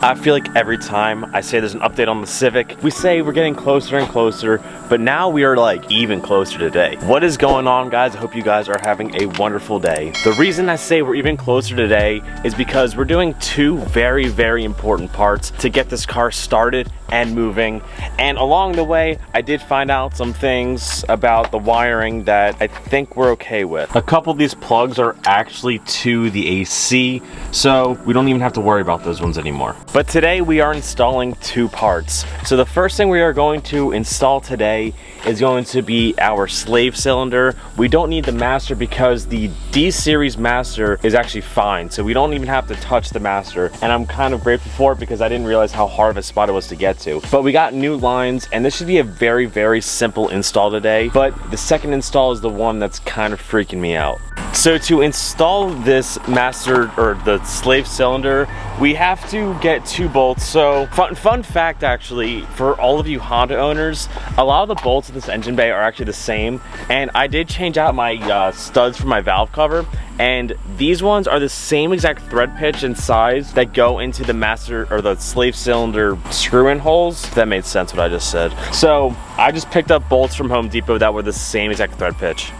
I feel like every time I say there's an update on the Civic, we say we're getting closer and closer, but now we are like even closer today. What is going on, guys? I hope you guys are having a wonderful day. The reason I say we're even closer today is because we're doing two very important parts to get this car started and moving. And along the way, I did find out some things about the wiring that I think we're okay with. A couple of these plugs are actually to the AC, so we don't even have to worry about those ones anymore. But today we are installing two parts. So the first thing we are going to install today is going to be our slave cylinder. We don't need the master because the D series master is actually fine. So we don't even have to touch the master. And I'm kind of grateful for it because I didn't realize how hard of a spot it was to get to. But we got new lines and this should be a very simple install today. But the second install is the one that's kind of freaking me out. So to install this master or the slave cylinder, we have to get two bolts. So fun fact actually, for all of you Honda owners, a lot of the bolts in this engine bay are actually the same. And I did change out my studs for my valve cover, and these ones are the same exact thread pitch and size that go into the master or the slave cylinder screw-in holes. If that made sense what I just said. So I just picked up bolts from Home Depot that were the same exact thread pitch.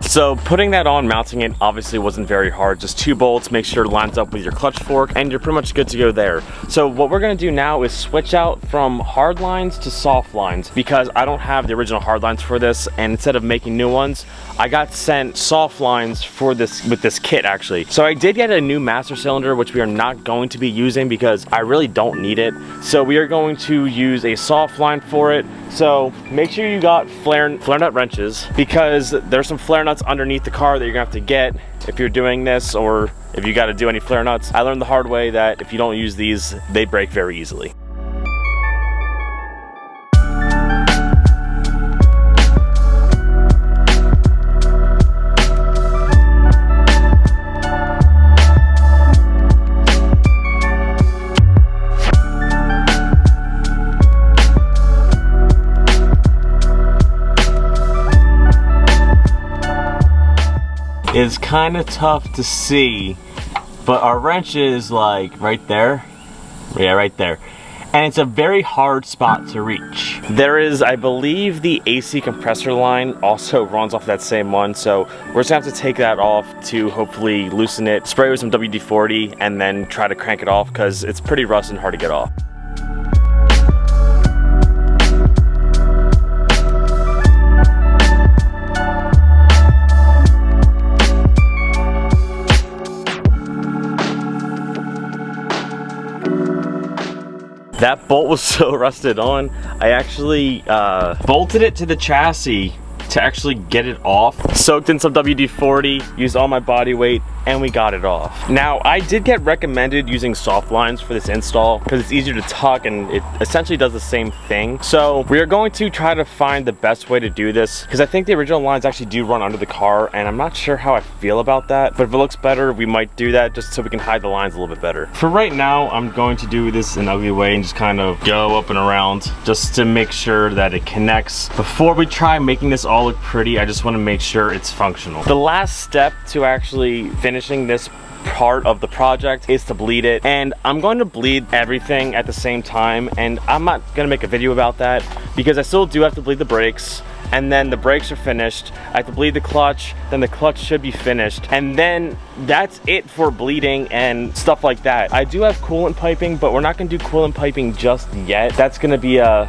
So putting that on, mounting it, obviously wasn't very hard. Just two bolts, make sure it lines up with your clutch fork, and you're pretty much good to go there. So what we're gonna do now is switch out from hard lines to soft lines because I don't have the original hard lines for this, and instead of making new ones, I got sent soft lines for this with this kit actually. So I did get a new master cylinder, which we are not going to be using because I really don't need it. So we are going to use a soft line for it. So make sure you got flare nut wrenches because there's some flare nuts underneath the car that you're gonna have to get if you're doing this, or if you got to do any flare nuts. I learned the hard way that if you don't use these, they break very easily. It's kind of tough to see, but our wrench is like right there. Yeah, right there. And it's a very hard spot to reach. There is, I believe, the AC compressor line also runs off that same one, so we're just gonna have to take that off to hopefully loosen it, spray with some WD-40, and then try to crank it off because it's pretty rusted and hard to get off. That bolt was so rusted on, I actually bolted it to the chassis to actually get it off. Soaked in some WD-40, used all my body weight, and we got it off. Now, I did get recommended using soft lines for this install because it's easier to tuck and it essentially does the same thing. So we are going to try to find the best way to do this because I think the original lines actually do run under the car, and I'm not sure how I feel about that, but if it looks better, we might do that just so we can hide the lines a little bit better. For right now, I'm going to do this an ugly way and just kind of go up and around just to make sure that it connects. Before we try making this all look pretty, I just want to make sure it's functional. The last step to actually finishing this part of the project is to bleed it, and I'm going to bleed everything at the same time, and I'm not going to make a video about that because I still do have to bleed the brakes, and then the brakes are finished. I have to bleed the clutch, then the clutch should be finished, and then that's it for bleeding and stuff like that. I do have coolant piping, but we're not going to do coolant piping just yet. That's going to be a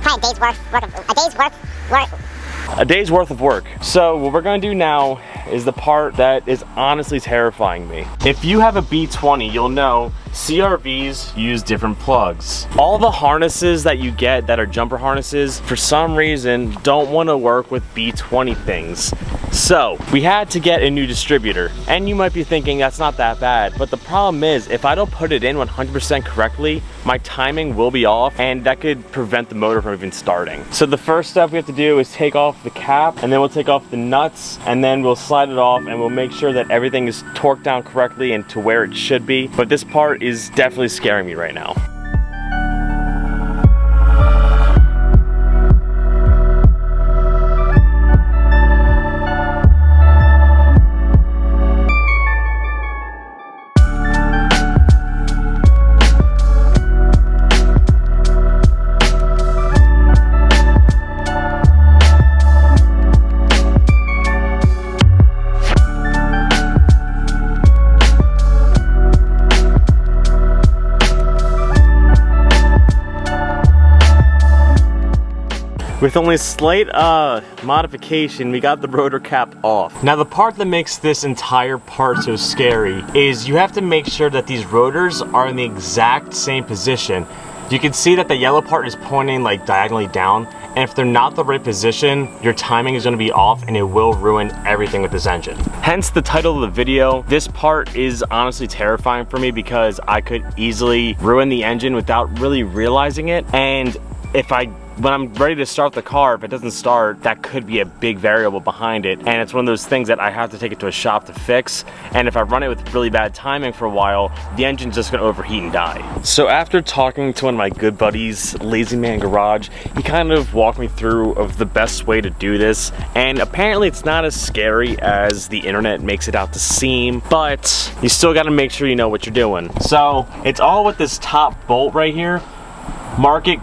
day's worth of work. So what we're gonna do now is the part that is honestly terrifying me. If you have a B20, you'll know CRVs use different plugs. All the harnesses that you get that are jumper harnesses, for some reason, don't want to work with B20 things. So we had to get a new distributor, and you might be thinking that's not that bad, but the problem is if I don't put it in 100% correctly, my timing will be off, and that could prevent the motor from even starting. So the first step we have to do is take off the cap, and then we'll take off the nuts, and then we'll slide slide it off and we'll make sure that everything is torqued down correctly and to where it should be. But this part is definitely scaring me right now. With only slight modification, we got the rotor cap off. Now the part that makes this entire part so scary is you have to make sure that these rotors are in the exact same position. You can see that the yellow part is pointing like diagonally down, and if they're not the right position, your timing is going to be off and it will ruin everything with this engine. Hence the title of the video. This part is honestly terrifying for me because I could easily ruin the engine without really realizing it, and when I'm ready to start the car, if it doesn't start, that could be a big variable behind it. And it's one of those things that I have to take it to a shop to fix. And if I run it with really bad timing for a while, the engine's just gonna overheat and die. So after talking to one of my good buddies, Lazy Man Garage, he kind of walked me through of the best way to do this. And apparently it's not as scary as the internet makes it out to seem, but you still gotta make sure you know what you're doing. So it's all with this top bolt right here. Mark it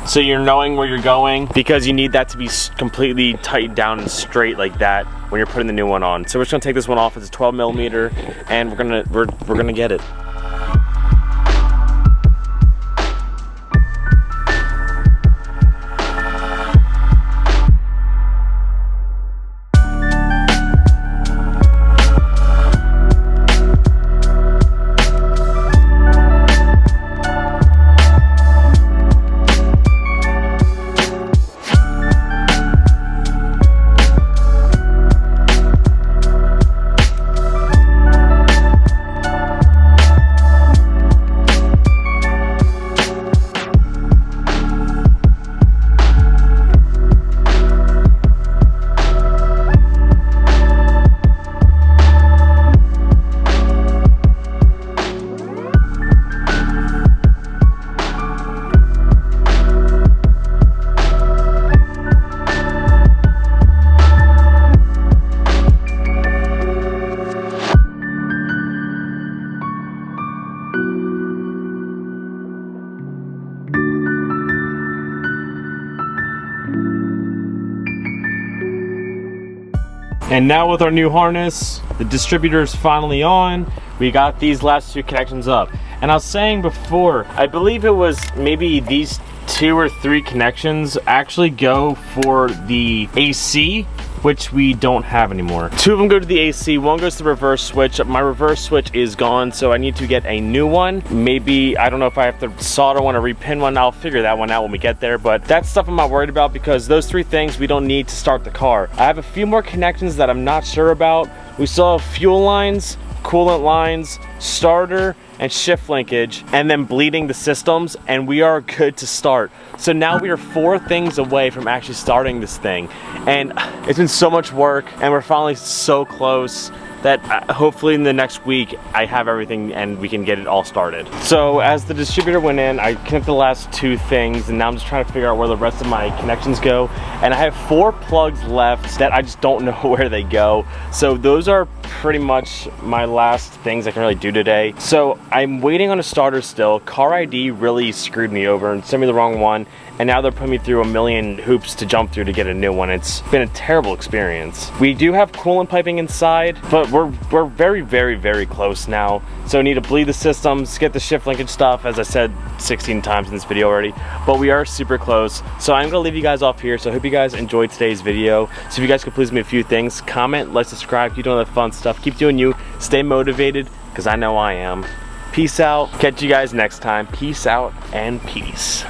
so you're knowing where you're going, because you need that to be completely tightened down and straight like that when you're putting the new one on. So we're just gonna take this one off. It's a 12mm, and we're gonna get it. And now with our new harness, the distributor is finally on. We got these last two connections up. And I was saying before, I believe it was maybe these 2 or 3 connections actually go for the AC, which we don't have anymore. 2 of them go to the AC, 1 goes to the reverse switch. My reverse switch is gone, so I need to get a new one. Maybe, I don't know if I have to solder one or repin one. I'll figure that one out when we get there, but that's stuff I'm not worried about because those 3 things we don't need to start the car. I have a few more connections that I'm not sure about. We still have fuel lines, coolant lines, starter, and shift linkage, and then bleeding the systems, and we are good to start. So now we are 4 things away from actually starting this thing, and it's been so much work, and we're finally so close that hopefully in the next week I have everything and we can get it all started. So as the distributor went in, I connected the last 2 things, and now I'm just trying to figure out where the rest of my connections go. And I have 4 plugs left that I just don't know where they go. So those are pretty much my last things I can really do today. So I'm waiting on a starter still. Car ID really screwed me over and sent me the wrong one. And now they're putting me through a million hoops to jump through to get a new one. It's been a terrible experience. We do have coolant piping inside, but we're very, very, very close now. So we need to bleed the systems, get the shift linkage stuff, as I said 16 times in this video already, but we are super close. So I'm gonna leave you guys off here. So I hope you guys enjoyed today's video. So if you guys could please me a few things, comment, like, subscribe, keep doing that fun stuff, keep doing you, stay motivated, because I know I am. Peace out, catch you guys next time. Peace out and peace.